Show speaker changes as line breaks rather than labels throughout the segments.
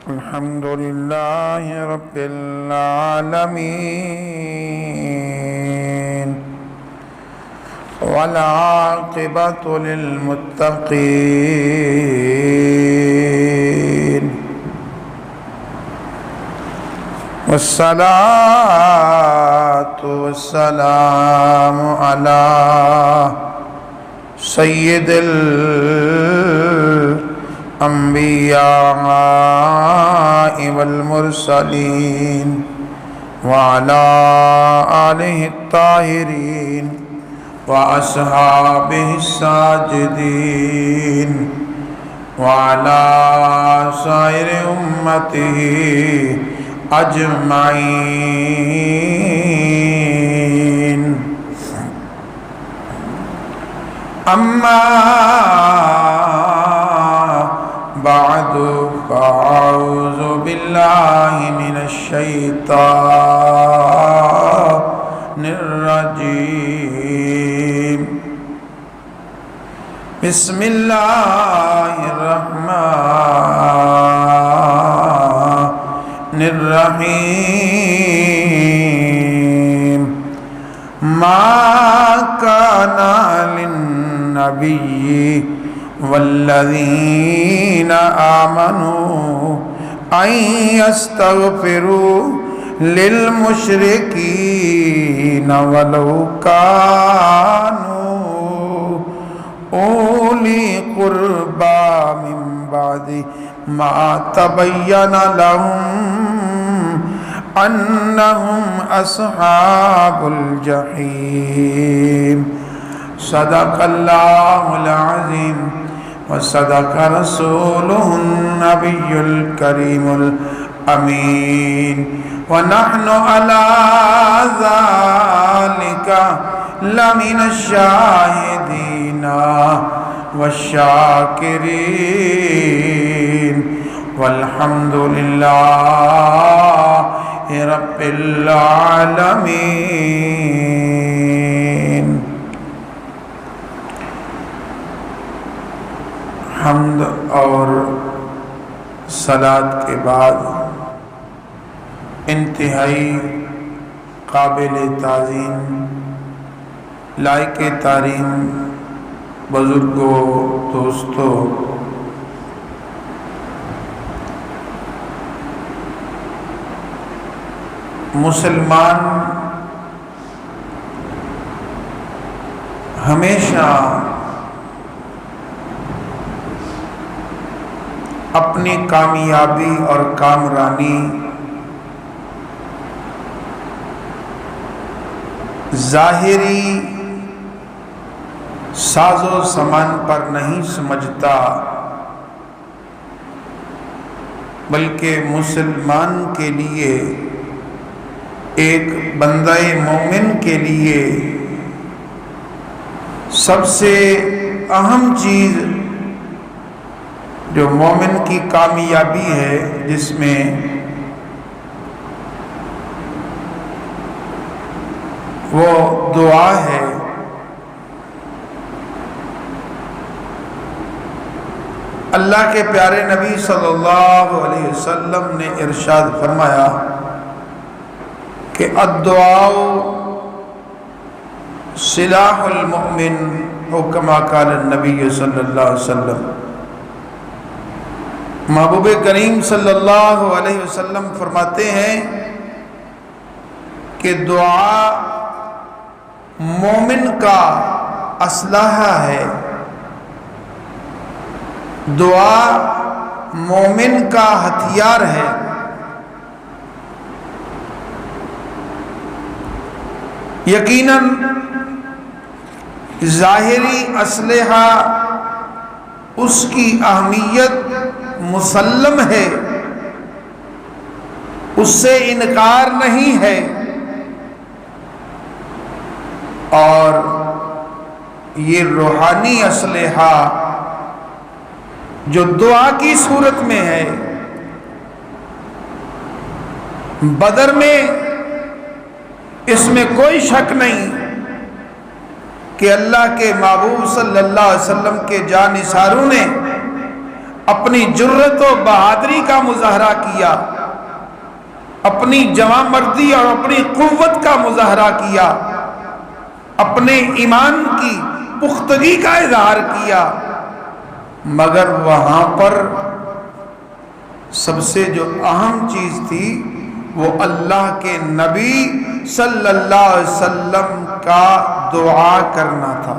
الحمد لله رب العالمين والعاقبة للمتقين والصلاة والسلام على سید الانبیاء والمرسلین وعلى آلہ الطاہرین واصحابہ الساجدین وعلى سائر امتہ اجمعین. اما بعد فاعوذ باللہ من الشیطان الرجیم. بسم اللہ الرحمن الرحیم. ما کان للنبی والذین آمنوا ان یستغفروا للمشرکین ولو کانوا اولی قربا من بعد ما تبین لهم انہم اصحاب الجحیم. صدق اللہ العظیم وصدق رسولہ النبی الکریم الامین ونحن علی ذالک لمن الشاہدین والشاکرین والحمد للہ رب العالمین. حمد اور صلاۃ کے بعد انتہائی قابل تعظیم لائق تعظیم بزرگوں دوستوں، مسلمان ہمیشہ اپنی کامیابی اور کامرانی ظاہری ساز و سامان پر نہیں سمجھتا، بلکہ مسلمان کے لیے، ایک بندہ مومن کے لیے سب سے اہم چیز جو مومن کی کامیابی ہے، جس میں وہ دعا ہے. اللہ کے پیارے نبی صلی اللہ علیہ وسلم نے ارشاد فرمایا کہ الدعاء سلاح المؤمن، او کما قال النبی صلی اللہ علیہ وسلم. محبوب کریم صلی اللہ علیہ وسلم فرماتے ہیں کہ دعا مومن کا اسلحہ ہے، دعا مومن کا ہتھیار ہے. یقیناً ظاہری اسلحہ اس کی اہمیت مسلم ہے، اس سے انکار نہیں ہے، اور یہ روحانی اسلحہ جو دعا کی صورت میں ہے، بدر میں اس میں کوئی شک نہیں کہ اللہ کے محبوب صلی اللہ علیہ وسلم کے جانثاروں نے اپنی جرت و بہادری کا مظاہرہ کیا، اپنی جواں مردی اور اپنی قوت کا مظاہرہ کیا، اپنے ایمان کی پختگی کا اظہار کیا، مگر وہاں پر سب سے جو اہم چیز تھی وہ اللہ کے نبی صلی اللہ علیہ وسلم کا دعا کرنا تھا،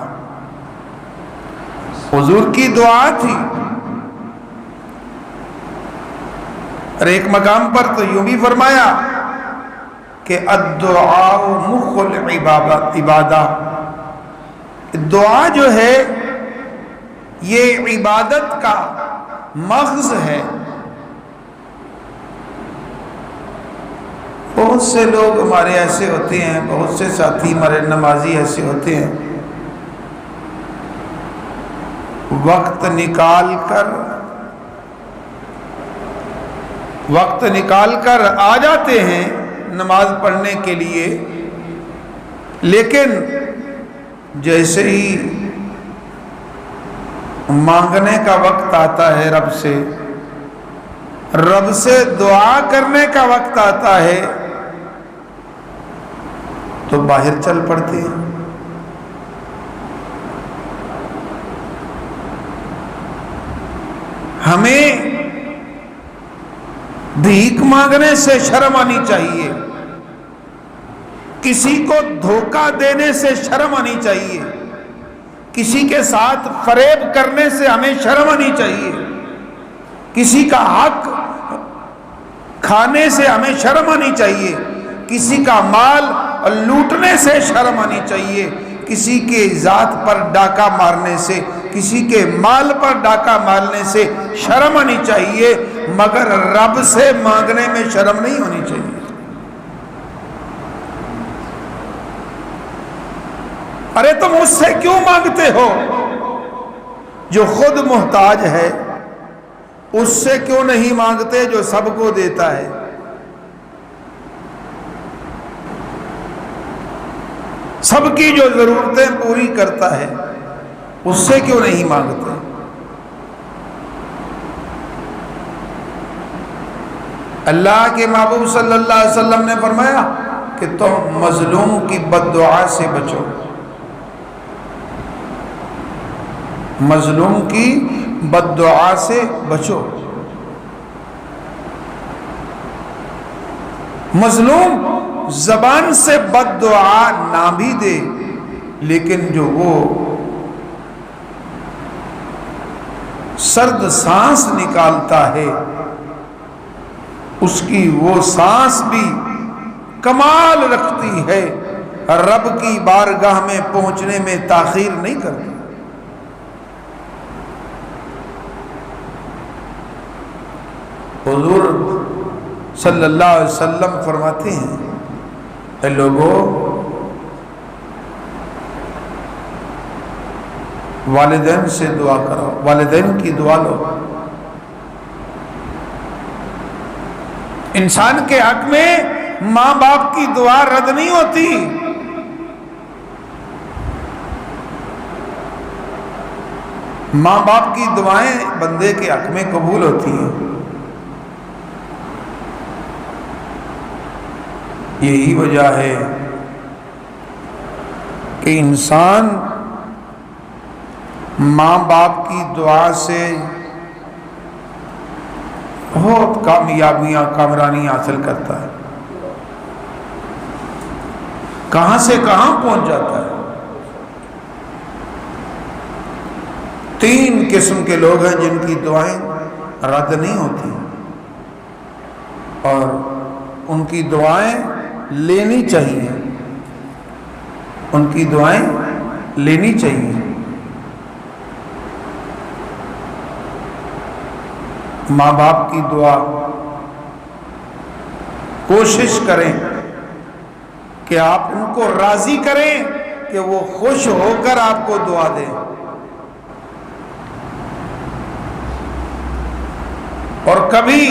حضور کی دعا تھی۔ اور ایک مقام پر تو یوں بھی فرمایا کہ الدعاء مخ العبادہ، دعا جو ہے یہ عبادت کا مغز ہے۔ بہت سے لوگ ہمارے ایسے ہوتے ہیں، بہت سے ساتھی ہمارے نمازی ایسے ہوتے ہیں، وقت نکال کر آ جاتے ہیں نماز پڑھنے کے لیے، لیکن جیسے ہی مانگنے کا وقت آتا ہے رب سے دعا کرنے کا وقت آتا ہے تو باہر چل پڑتے ہیں۔ ہمیں بھیک مانگنے سے شرم آنی چاہیے، کسی کو دھوکہ دینے سے شرم آنی چاہیے، کسی کے ساتھ فریب کرنے سے ہمیں شرم آنی چاہیے، کسی کا حق کھانے سے ہمیں شرم آنی چاہیے، کسی کا مال لوٹنے سے شرم آنی چاہیے، کسی کے ذات پر ڈاکہ مارنے سے، کسی کے مال پر ڈاکہ مارنے سے شرم آنی چاہیے، مگر رب سے مانگنے میں شرم نہیں ہونی چاہیے۔ ارے تم اس سے کیوں مانگتے ہو جو خود محتاج ہے؟ اس سے کیوں نہیں مانگتے جو سب کو دیتا ہے؟ سب کی جو ضرورتیں پوری کرتا ہے، اس سے کیوں نہیں مانگتے؟ اللہ کے محبوب صلی اللہ علیہ وسلم نے فرمایا کہ تم مظلوم کی بد دعا سے بچو، مظلوم کی بد دعا سے بچو۔ مظلوم زبان سے بد دعا نہ بھی دے، لیکن جو وہ سرد سانس نکالتا ہے اس کی وہ سانس بھی کمال رکھتی ہے، رب کی بارگاہ میں پہنچنے میں تاخیر نہیں کرتی۔ حضور صلی اللہ علیہ وسلم فرماتے ہیں، اے لوگو، والدین سے دعا کرو، والدین کی دعا لو۔ انسان کے حق میں ماں باپ کی دعا رد نہیں ہوتی، ماں باپ کی دعائیں بندے کے حق میں قبول ہوتی ہیں۔ یہی وجہ ہے کہ انسان ماں باپ کی دعا سے بہت کامیابیاں، کامرانی حاصل کرتا ہے، کہاں سے کہاں پہنچ جاتا ہے۔ 3 قسم کے لوگ ہیں جن کی دعائیں رد نہیں ہوتی، اور ان کی دعائیں لینی چاہیے، ان کی دعائیں لینی چاہیے۔ ماں باپ کی دعا کوشش کریں کہ آپ ان کو راضی کریں کہ وہ خوش ہو کر آپ کو دعا دیں، اور کبھی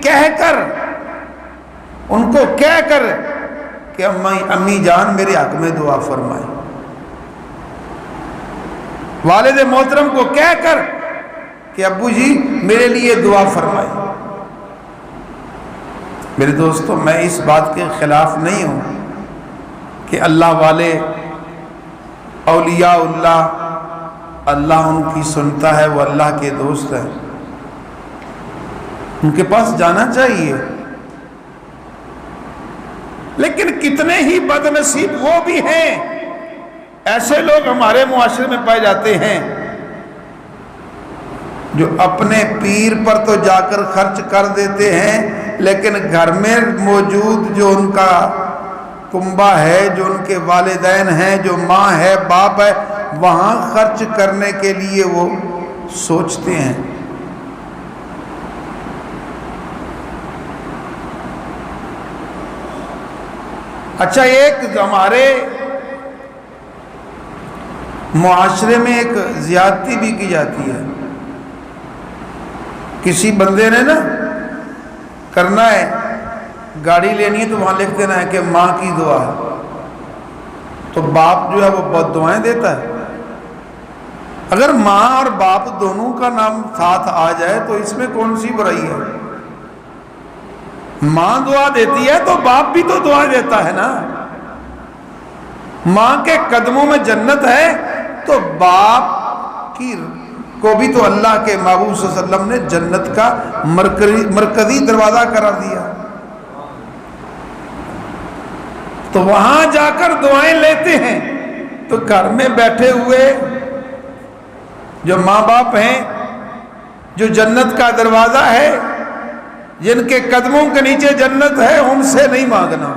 کہہ کر، ان کو کہہ کر کہ امی جان میرے حق میں دعا فرمائیں۔ والد محترم کو کہہ کر کہ ابو جی میرے لیے دعا فرمائیں۔ میرے دوستو، میں اس بات کے خلاف نہیں ہوں کہ اللہ والے اولیاء اللہ ان کی سنتا ہے، وہ اللہ کے دوست ہیں، ان کے پاس جانا چاہیے۔ لیکن کتنے ہی بد نصیب وہ بھی ہیں، ایسے لوگ ہمارے معاشرے میں پائے جاتے ہیں جو اپنے پیر پر تو جا کر خرچ کر دیتے ہیں، لیکن گھر میں موجود جو ان کا کنبہ ہے، جو ان کے والدین ہیں، جو ماں ہے، باپ ہے، وہاں خرچ کرنے کے لیے وہ سوچتے ہیں۔ اچھا، ایک ہمارے معاشرے میں ایک زیادتی بھی کی جاتی ہے۔ کسی بندے نے نا کرنا ہے، گاڑی لینی ہے تو وہاں لکھ دینا ہے کہ ماں کی دعا ہے، تو باپ جو ہے وہ بد دعائیں دیتا ہے۔ اگر ماں اور باپ دونوں کا نام ساتھ آ جائے تو اس میں کون سی برائی ہے؟ ماں دعا دیتی ہے تو باپ بھی تو دعا دیتا ہے نا۔ ماں کے قدموں میں جنت ہے تو باپ کو بھی تو اللہ کے محبوب صلی اللہ علیہ وسلم نے جنت کا مرکزی دروازہ قرار دیا۔ تو وہاں جا کر دعائیں لیتے ہیں، تو گھر میں بیٹھے ہوئے جو ماں باپ ہیں، جو جنت کا دروازہ ہے، جن کے قدموں کے نیچے جنت ہے، ان سے نہیں مانگنا۔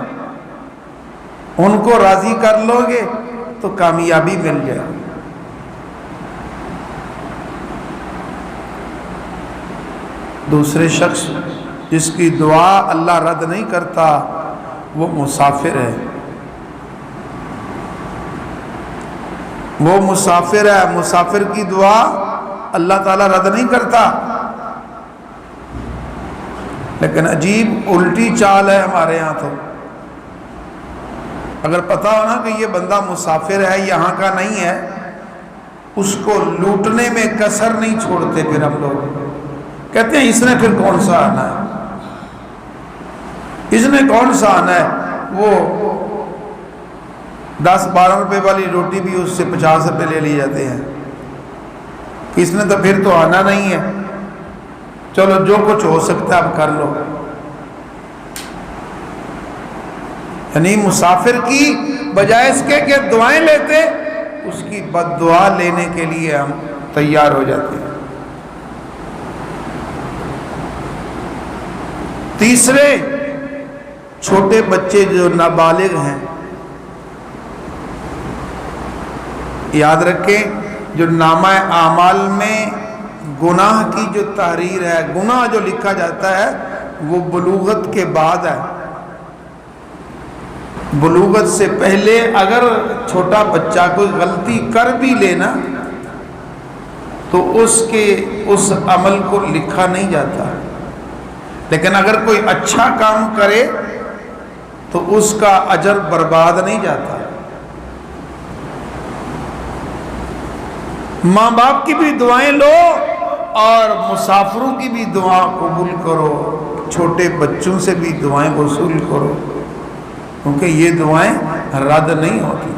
ان کو راضی کر لو گے تو کامیابی مل جائے۔ دوسرے شخص جس کی دعا اللہ رد نہیں کرتا وہ مسافر ہے۔ وہ مسافر ہے، مسافر کی دعا اللہ تعالیٰ رد نہیں کرتا۔ لیکن عجیب الٹی چال ہے ہمارے ہاں تو۔ اگر پتا ہو نا کہ یہ بندہ مسافر ہے، یہاں کا نہیں ہے، اس کو لوٹنے میں کسر نہیں چھوڑتے۔ پھر ہم لوگ کہتے ہیں اس نے پھر کون سا آنا ہے، اس نے کون سا آنا ہے۔ وہ 10-12 روپے والی روٹی بھی اس سے 50 روپے لے لی جاتے ہیں۔ اس نے تو پھر تو آنا نہیں ہے، چلو جو کچھ ہو سکتا ہے اب کر لو۔ یعنی مسافر کی بجائے اس کے کہ دعائیں لیتے، اس کی بد دعا لینے کے لیے ہم تیار ہو جاتے ہیں۔ تیسرے، چھوٹے بچے جو نابالغ ہیں، یاد رکھیں جو نامہ اعمال میں گناہ کی جو تحریر ہے، گناہ جو لکھا جاتا ہے وہ بلوغت کے بعد ہے۔ بلوغت سے پہلے اگر چھوٹا بچہ کوئی غلطی کر بھی لینا تو اس عمل کو لکھا نہیں جاتا، لیکن اگر کوئی اچھا کام کرے تو اس کا اجر برباد نہیں جاتا۔ ماں باپ کی بھی دعائیں لو اور مسافروں کی بھی دعا قبول کرو، چھوٹے بچوں سے بھی دعائیں وصول کرو، کیونکہ یہ دعائیں رد نہیں ہوتی۔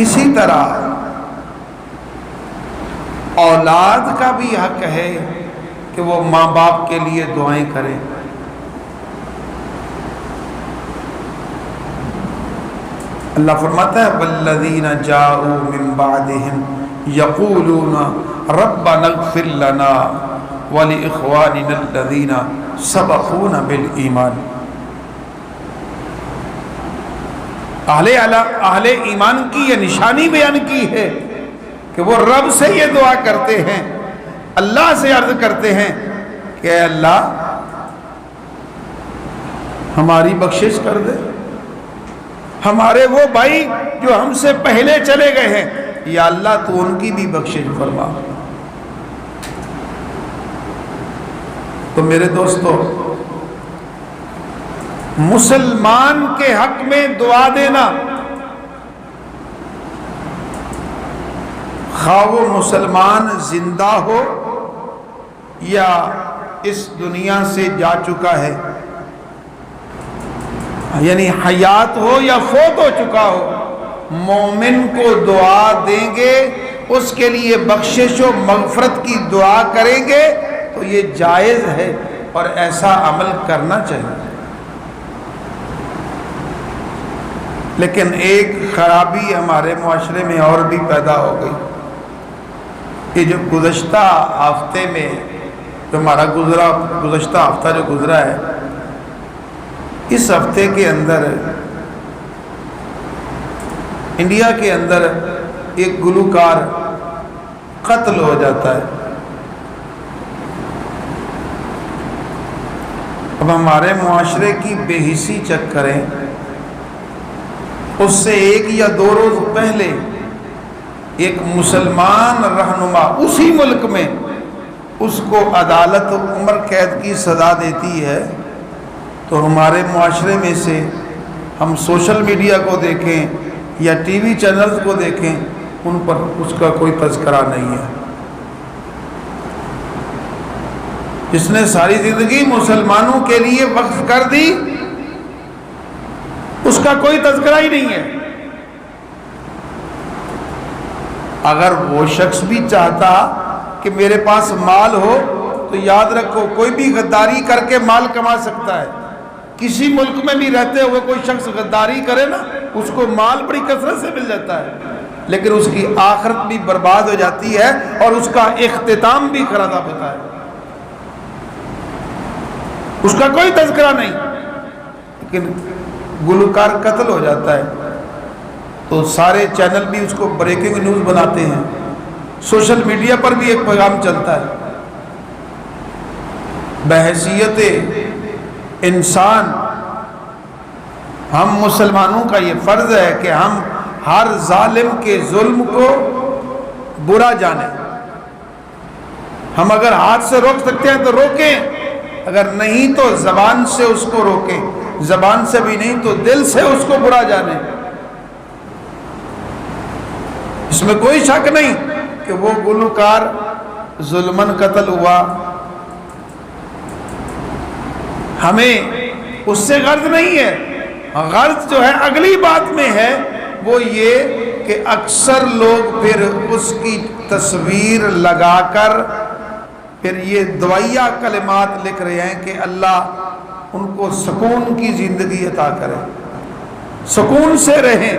اسی طرح اولاد کا بھی حق ہے کہ وہ ماں باپ کے لیے دعائیں کریں۔ اللہ فرماتا ہے والذین جاءوا من بعدہم یقولون ربنا اغفر لنا ولاخواننا الذین سبقونا بالایمان۔ اہل ایمان کی یہ نشانی بیان کی ہے کہ وہ رب سے یہ دعا کرتے ہیں، اللہ سے عرض کرتے ہیں کہ اے اللہ ہماری بخشش کر دے، ہمارے وہ بھائی جو ہم سے پہلے چلے گئے ہیں، یا اللہ تو ان کی بھی بخشش فرما۔ تو میرے دوستو، مسلمان کے حق میں دعا دینا خواہ وہ مسلمان زندہ ہو یا اس دنیا سے جا چکا ہے، یعنی حیات ہو یا فوت ہو چکا ہو، مومن کو دعا دیں گے، اس کے لیے بخشش و مغفرت کی دعا کریں گے تو یہ جائز ہے اور ایسا عمل کرنا چاہیے۔ لیکن ایک خرابی ہمارے معاشرے میں اور بھی پیدا ہو گئی، کہ جو گزشتہ ہفتے میں جو ہمارا گزشتہ ہفتہ جو گزرا ہے، اس ہفتے کے اندر انڈیا کے اندر ایک گلوکار قتل ہو جاتا ہے۔ اب ہمارے معاشرے کی بے حسی چیک کریں، اس سے 1 یا 2 روز پہلے ایک مسلمان رہنما اسی ملک میں اس کو عدالت عمر قید کی سزا دیتی ہے، تو ہمارے معاشرے میں سے ہم سوشل میڈیا کو دیکھیں یا ٹی وی چینلز کو دیکھیں، ان پر اس کا کوئی تذکرہ نہیں ہے۔ جس نے ساری زندگی مسلمانوں کے لیے وقف کر دی، اس کا کوئی تذکرہ ہی نہیں ہے۔ اگر وہ شخص بھی چاہتا کہ میرے پاس مال ہو تو یاد رکھو کوئی بھی غداری کر کے مال کما سکتا ہے۔ کسی ملک میں بھی رہتے ہوئے کوئی شخص غداری کرے نا، اس کو مال بڑی کثرت سے مل جاتا ہے، لیکن اس کی آخرت بھی برباد ہو جاتی ہے اور اس کا اختتام بھی خراب ہوتا ہے۔ اس کا کوئی تذکرہ نہیں، لیکن گلوکار قتل ہو جاتا ہے تو سارے چینل بھی اس کو بریکنگ نیوز بناتے ہیں، سوشل میڈیا پر بھی ایک پیغام چلتا ہے۔ بحیثیت انسان ہم مسلمانوں کا یہ فرض ہے کہ ہم ہر ظالم کے ظلم کو برا جانیں۔ ہم اگر ہاتھ سے روک سکتے ہیں تو روکیں، اگر نہیں تو زبان سے اس کو روکیں، زبان سے بھی نہیں تو دل سے اس کو برا جانیں۔ اس میں کوئی شک نہیں کہ وہ گلوکار ظلمن قتل ہوا، ہمیں اس سے غرض نہیں ہے۔ غرض جو ہے اگلی بات میں ہے، وہ یہ کہ اکثر لوگ پھر اس کی تصویر لگا کر پھر یہ دعائیہ کلمات لکھ رہے ہیں کہ اللہ ان کو سکون کی زندگی عطا کرے، سکون سے رہیں۔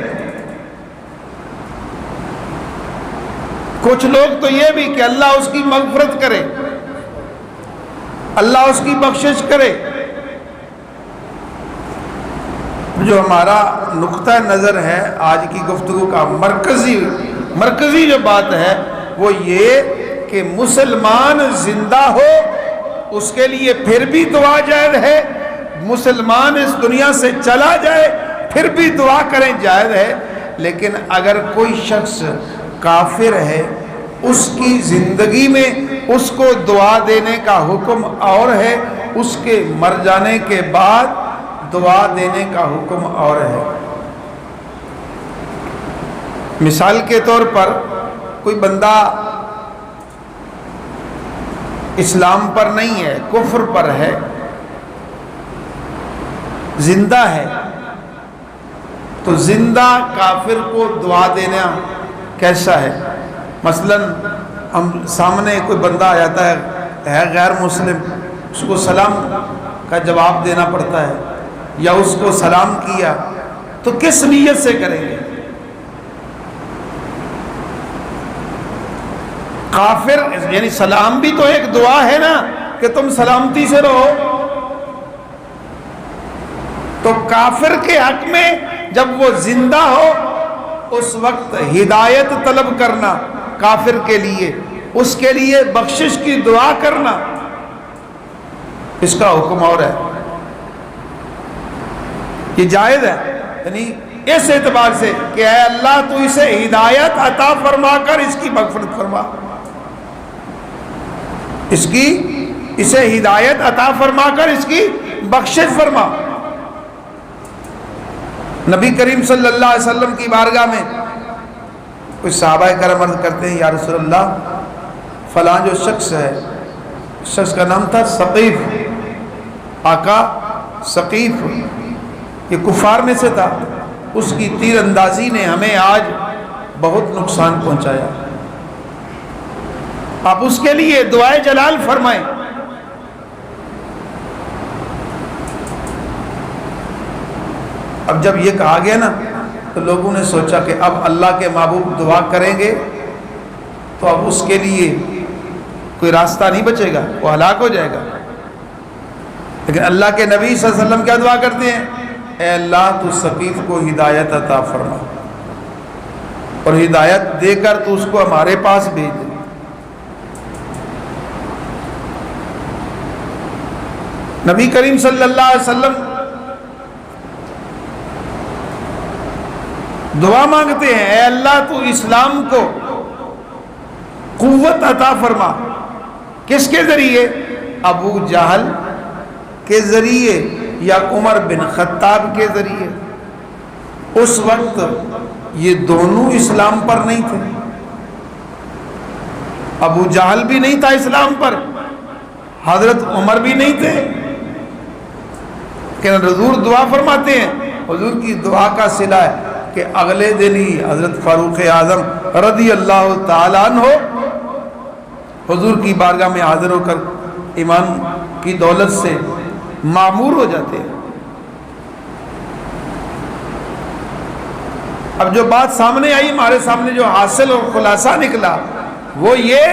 کچھ لوگ تو یہ بھی کہ اللہ اس کی مغفرت کرے، اللہ اس کی بخشش کرے۔ جو ہمارا نقطہ نظر ہے آج کی گفتگو کا مرکزی جو بات ہے وہ یہ کہ مسلمان زندہ ہو اس کے لیے پھر بھی دعا جائز ہے، مسلمان اس دنیا سے چلا جائے پھر بھی دعا کریں جائز ہے۔ لیکن اگر کوئی شخص کافر ہے، اس کی زندگی میں اس کو دعا دینے کا حکم اور ہے، اس کے مر جانے کے بعد دعا دینے کا حکم اور ہے۔ مثال کے طور پر کوئی بندہ اسلام پر نہیں ہے، کفر پر ہے، زندہ ہے، تو زندہ کافر کو دعا دینا کیسا ہے؟ مثلا ہم سامنے کوئی بندہ آ جاتا ہے غیر مسلم، اس کو سلام کا جواب دینا پڑتا ہے یا اس کو سلام کیا تو کس نیت سے کریں گے؟ کافر یعنی سلام بھی تو ایک دعا ہے نا کہ تم سلامتی سے رہو، تو کافر کے حق میں جب وہ زندہ ہو اس وقت ہدایت طلب کرنا کافر کے لیے، اس کے لیے بخشش کی دعا کرنا، اس کا حکم اور ہے، یہ جائز ہے۔ یعنی اس اعتبار سے کہ اے اللہ تو اسے ہدایت عطا فرما کر اس کی مغفرت فرما، اسے ہدایت عطا فرما کر اس کی بخشش فرما۔ نبی کریم صلی اللہ علیہ وسلم کی بارگاہ میں کچھ صحابہ کرام عرض کرتے ہیں یا رسول اللہ فلاں جو شخص ہے، شخص کا نام تھا ثقیف، آقا ثقیف، یہ کفار میں سے تھا، اس کی تیر اندازی نے ہمیں آج بہت نقصان پہنچایا، آپ اس کے لیے دعائے جلال فرمائیں۔ اب جب یہ کہا گیا نا تو لوگوں نے سوچا کہ اب اللہ کے محبوب دعا کریں گے تو اب اس کے لیے کوئی راستہ نہیں بچے گا، وہ ہلاک ہو جائے گا۔ لیکن اللہ کے نبی صلی اللہ علیہ وسلم کیا دعا کرتے ہیں؟ اے اللہ تو ثقیف کو ہدایت عطا فرما اور ہدایت دے کر تو اس کو ہمارے پاس بھیج دے۔ نبی کریم صلی اللہ علیہ وسلم دعا مانگتے ہیں، اے اللہ تو اسلام کو قوت عطا فرما۔ کس کے ذریعے؟ ابو جہل کے ذریعے یا عمر بن خطاب کے ذریعے۔ اس وقت یہ دونوں اسلام پر نہیں تھے، ابو جہل بھی نہیں تھا اسلام پر، حضرت عمر بھی نہیں تھے، کہ حضور دعا فرماتے ہیں۔ حضور کی دعا کا صلہ ہے کہ اگلے دن ہی حضرت فاروق اعظم رضی اللہ تعالیٰ عنہ حضور کی بارگاہ میں حاضر ہو کر ایمان کی دولت سے معمور ہو جاتے ہیں۔ اب جو بات سامنے آئی، ہمارے سامنے جو حاصل اور خلاصہ نکلا وہ یہ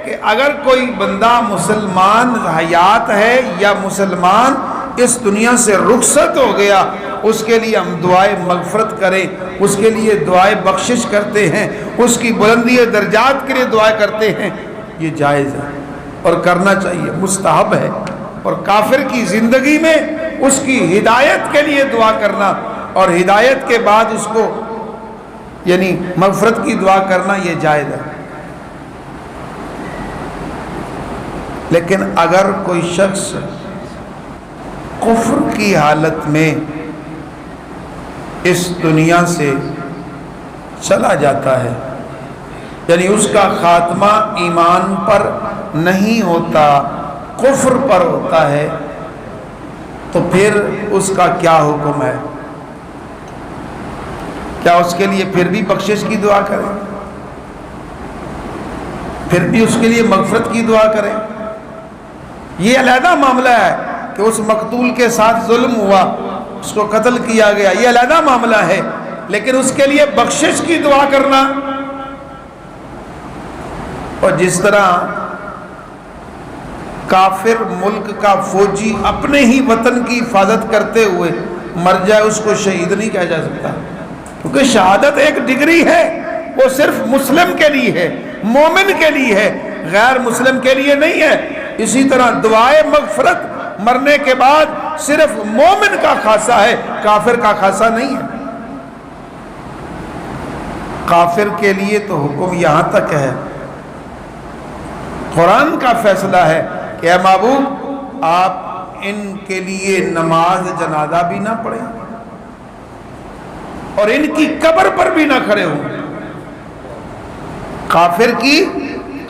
کہ اگر کوئی بندہ مسلمان حیات ہے یا مسلمان اس دنیا سے رخصت ہو گیا، اس کے لیے ہم دعائے مغفرت کریں، اس کے لیے دعائے بخشش کرتے ہیں، اس کی بلندی درجات کے لیے دعائیں کرتے ہیں، یہ جائز ہے اور کرنا چاہیے، مستحب ہے۔ اور کافر کی زندگی میں اس کی ہدایت کے لیے دعا کرنا اور ہدایت کے بعد اس کو یعنی مغفرت کی دعا کرنا یہ جائز ہے۔ لیکن اگر کوئی شخص کفر کی حالت میں اس دنیا سے چلا جاتا ہے، یعنی اس کا خاتمہ ایمان پر نہیں ہوتا، کفر پر ہوتا ہے، تو پھر اس کا کیا حکم ہے؟ کیا اس کے لیے پھر بھی بخشش کی دعا کریں؟ پھر بھی اس کے لیے مغفرت کی دعا کریں؟ یہ علیحدہ معاملہ ہے کہ اس مقتول کے ساتھ ظلم ہوا، اس کو قتل کیا گیا، یہ علیحدہ معاملہ ہے، لیکن اس کے لیے بخشش کی دعا کرنا، اور جس طرح کافر ملک کا فوجی اپنے ہی وطن کی حفاظت کرتے ہوئے مر جائے، اس کو شہید نہیں کہا جا سکتا، کیونکہ شہادت ایک ڈگری ہے، وہ صرف مسلم کے لیے ہے، مومن کے لیے ہے، غیر مسلم کے لیے نہیں ہے۔ اسی طرح دعائے مغفرت مرنے کے بعد صرف مومن کا خاصہ ہے، کافر کا خاصہ نہیں ہے۔ کافر کے لیے تو حکم یہاں تک ہے، قرآن کا فیصلہ ہے کہ اے محبوب آپ ان کے لیے نماز جنازہ بھی نہ پڑھیں اور ان کی قبر پر بھی نہ کھڑے ہوں، کافر کی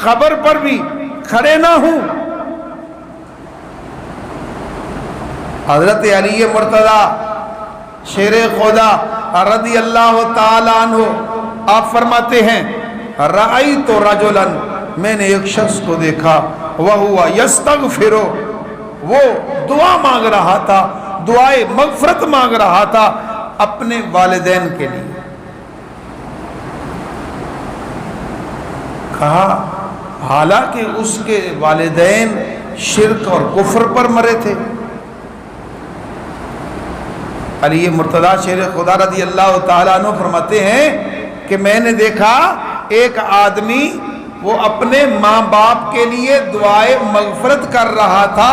قبر پر بھی کھڑے نہ ہوں۔ حضرت علی مرتضی شیر خدا رضی اللہ تعالی عنہ آپ فرماتے ہیں رأیت رجلا، میں نے ایک شخص کو دیکھا، وَهُوَ يَسْتَغْفِرُ، وہ دعا مانگ رہا تھا، دعائے مغفرت مانگ رہا تھا اپنے والدین کے لیے۔ کہا حالانکہ اس کے والدین شرک اور کفر پر مرے تھے۔ علی مرتضی شیر خدا رضی اللہ تعالیٰ عنہ فرماتے ہیں کہ میں نے دیکھا ایک آدمی وہ اپنے ماں باپ کے لیے دعائے مغفرت کر رہا تھا،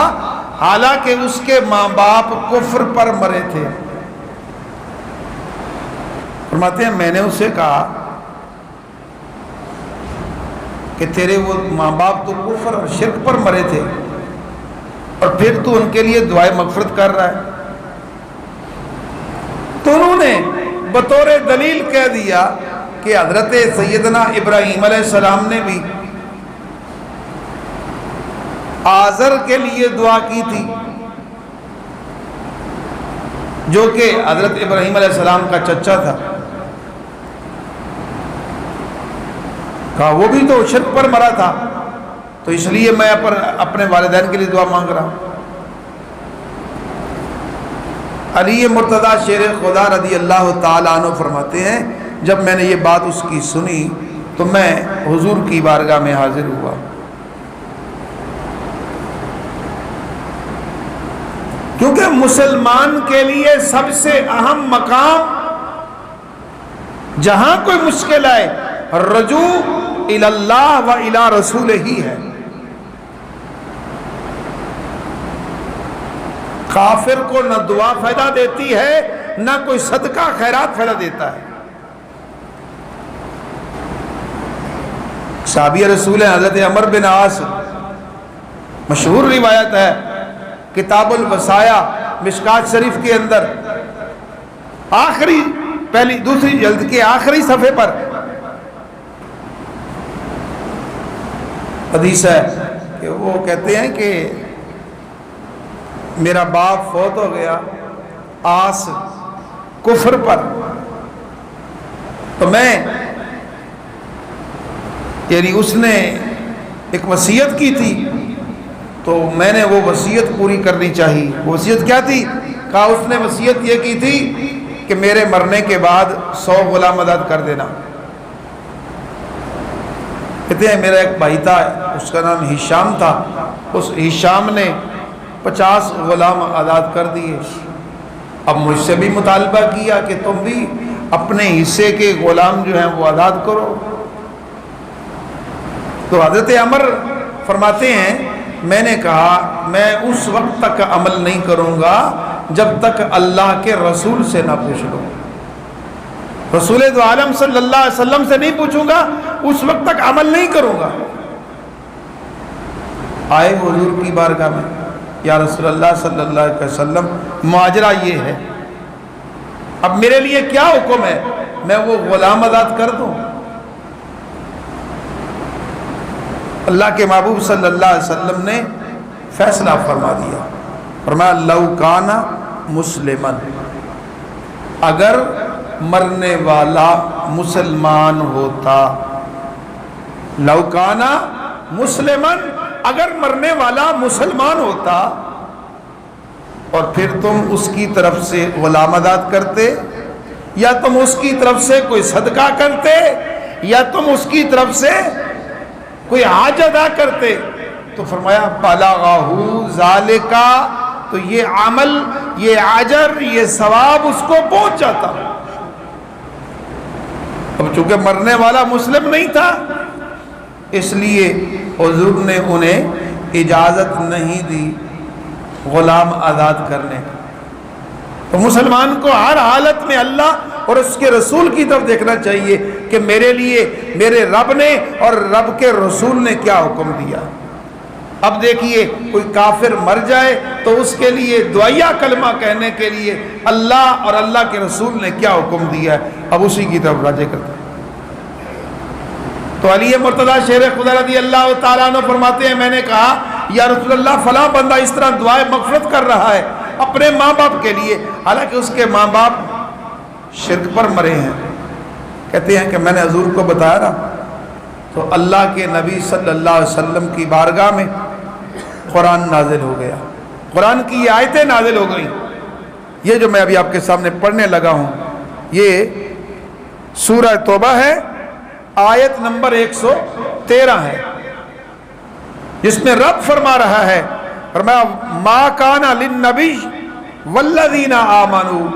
حالانکہ اس کے ماں باپ کفر پر مرے تھے۔ فرماتے ہیں میں نے اسے کہا کہ تیرے وہ ماں باپ تو کفر اور شرک پر مرے تھے اور پھر تو ان کے لیے دعائے مغفرت کر رہا ہے؟ تو انہوں نے بطور دلیل کہہ دیا کہ حضرت سیدنا ابراہیم علیہ السلام نے بھی آزر کے لیے دعا کی تھی، جو کہ حضرت ابراہیم علیہ السلام کا چچا تھا. کہا وہ بھی تو شرک پر مرا تھا، تو اس لیے میں اپنے والدین کے لیے دعا مانگ رہا ہوں. علی مرتضیٰ شیر خدا رضی اللہ تعالیٰ عنہ فرماتے ہیں جب میں نے یہ بات اس کی سنی تو میں حضور کی بارگاہ میں حاضر ہوا. کیونکہ مسلمان کے لیے سب سے اہم مقام جہاں کوئی مشکل آئے رجوع الی اللہ و الی رسول ہی ہے. کافر کو نہ دعا فائدہ دیتی ہے نہ کوئی صدقہ خیرات فائدہ دیتا ہے. صحابی رسول حضرت عمر بن عاص، مشہور روایت ہے کتاب الوصایا مشکات شریف کے اندر دوسری جلد کے آخری صفحے پر حدیث ہے کہ وہ کہتے ہیں کہ میرا باپ فوت ہو گیا آس کفر پر، تو میں یعنی اس نے ایک وصیت کی تھی تو میں نے وہ وصیت پوری کرنی چاہیے. وہ وصیت کیا تھی؟ کہا اس نے وصیت یہ کی تھی کہ میرے مرنے کے بعد 100 غلام آزاد کر دینا. کہتے ہیں میرا ایک بھائی تھا، اس کا نام ہشام تھا، اس ہشام نے 50 غلام آزاد کر دیے. اب مجھ سے بھی مطالبہ کیا کہ تم بھی اپنے حصے کے غلام جو ہیں وہ آزاد کرو. تو حضرت عمر فرماتے ہیں میں نے کہا میں اس وقت تک عمل نہیں کروں گا جب تک اللہ کے رسول سے نہ پوچھ لوں. رسول دو عالم صلی اللہ علیہ وسلم سے نہیں پوچھوں گا اس وقت تک عمل نہیں کروں گا. آئے حضور کی بارگاہ میں، یا رسول اللہ صلی اللہ علیہ وسلم ماجرا یہ ہے، اب میرے لیے کیا حکم ہے، میں وہ غلام آزاد کر دوں؟ اللہ کے محبوب صلی اللہ علیہ وسلم نے فیصلہ فرما دیا. فرمایا لو کانا مسلمن، اگر مرنے والا مسلمان ہوتا، لو کانا مسلمن، اگر مرنے والا مسلمان ہوتا اور پھر تم اس کی طرف سے غلام آزاد کرتے یا تم اس کی طرف سے کوئی صدقہ کرتے یا تم اس کی طرف سے کوئی حاج ادا کرتے، تو فرمایا بلغہ ذالکا، تو یہ عمل، یہ اجر، یہ ثواب اس کو پہنچ جاتا. اب چونکہ مرنے والا مسلم نہیں تھا اس لیے حضور نے انہیں اجازت نہیں دی غلام آزاد کرنے. تو مسلمان کو ہر حالت میں اللہ اور اس کے رسول کی طرف دیکھنا چاہیے کہ میرے لیے میرے رب نے اور رب کے رسول نے کیا حکم دیا. اب دیکھیے کوئی کافر مر جائے تو اس کے لیے دعائیہ کلمہ کہنے کے لیے اللہ اور اللہ کے رسول نے کیا حکم دیا ہے، اب اسی کی طرف راجع کرتے ہیں. تو علی مرتضیٰ شیر خدا رضی اللہ تعالیٰ عنہ فرماتے ہیں میں نے کہا یا رسول اللہ فلاں بندہ اس طرح دعائے مغفرت کر رہا ہے اپنے ماں باپ کے لیے، حالانکہ اس کے ماں باپ شرک پر مرے ہیں. کہتے ہیں کہ میں نے حضور کو بتایا نا، تو اللہ کے نبی صلی اللہ علیہ وسلم کی بارگاہ میں قرآن نازل ہو گیا. قرآن کی یہ آیتیں نازل ہو گئیں. یہ جو میں ابھی آپ کے سامنے پڑھنے لگا ہوں یہ سورہ توبہ ہے، آیت نمبر 113 ہے، جس میں رب فرما رہا ہے، فرمایا ما کان للنبی والذین آمنوا،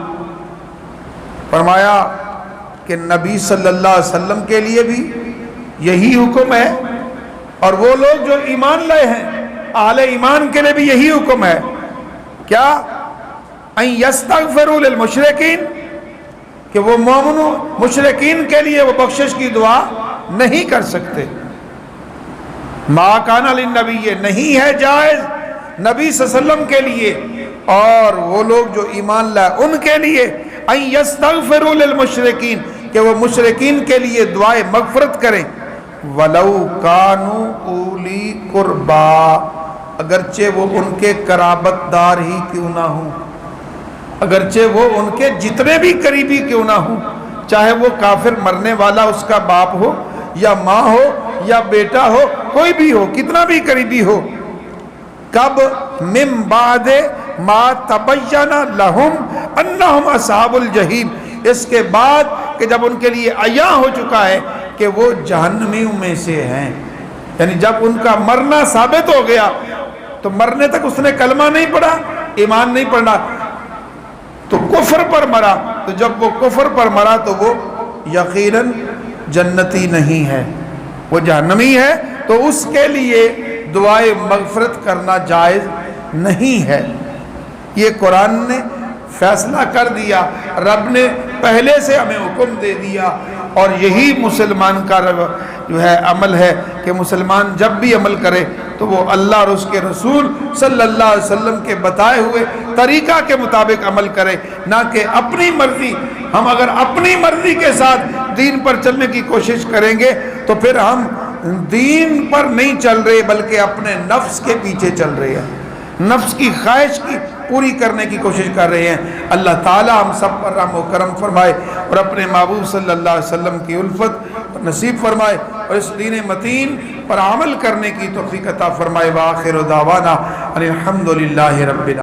فرمایا کہ نبی صلی اللہ علیہ وسلم کے لیے بھی یہی حکم ہے اور وہ لوگ جو ایمان لائے ہیں اہل ایمان کے لیے بھی یہی حکم ہے. کیا؟ ان یستغفروا للمشرکین، کہ وہ مومنوں مشرکین کے لیے وہ بخشش کی دعا نہیں کر سکتے. ما کان للنبی، یہ نہیں ہے جائز نبی صلی اللہ علیہ وسلم کے لیے اور وہ لوگ جو ایمان لائے ان کے لیے ان یستغفروا للمشرکین، کہ وہ مشرکین کے لیے دعائے مغفرت کریں. وَلَوْ كَانُوا أُولِي قُرْبَىٰ، اگرچہ وہ ان کے قرابت دار ہی کیوں نہ ہوں، اگرچہ وہ ان کے جتنے بھی قریبی کیوں نہ ہوں، چاہے وہ کافر مرنے والا اس کا باپ ہو یا ماں ہو یا بیٹا ہو، کوئی بھی ہو، کتنا بھی قریبی ہو. کب؟ من بعد ما تبین لہم انہم اصحاب الجحیم، اس کے بعد کہ جب ان کے لیے عیاں ہو چکا ہے کہ وہ جہنمیوں میں سے ہیں. یعنی جب ان کا مرنا ثابت ہو گیا، تو مرنے تک اس نے کلمہ نہیں پڑھا، ایمان نہیں پڑھا، تو کفر پر مرا. تو جب وہ کفر پر مرا تو وہ یقیناً جنتی نہیں ہے، وہ جہنمی ہے. تو اس کے لیے دعائے مغفرت کرنا جائز نہیں ہے. یہ قرآن نے فیصلہ کر دیا، رب نے پہلے سے ہمیں حکم دے دیا، اور یہی مسلمان کا جو ہے عمل ہے کہ مسلمان جب بھی عمل کرے تو وہ اللہ اور اس کے رسول صلی اللہ علیہ وسلم کے بتائے ہوئے طریقہ کے مطابق عمل کرے، نہ کہ اپنی مرضی. ہم اگر اپنی مرضی کے ساتھ دین پر چلنے کی کوشش کریں گے تو پھر ہم دین پر نہیں چل رہے بلکہ اپنے نفس کے پیچھے چل رہے ہیں، نفس کی خواہش کی پوری کرنے کی کوشش کر رہے ہیں. اللہ تعالی ہم سب پر رحم و کرم فرمائے اور اپنے محبوب صلی اللہ علیہ وسلم کی الفت نصیب فرمائے اور اس دین متین پر عمل کرنے کی توفیق عطا فرمائے. وآخر دعوانا الحمدللہ رب العالمین.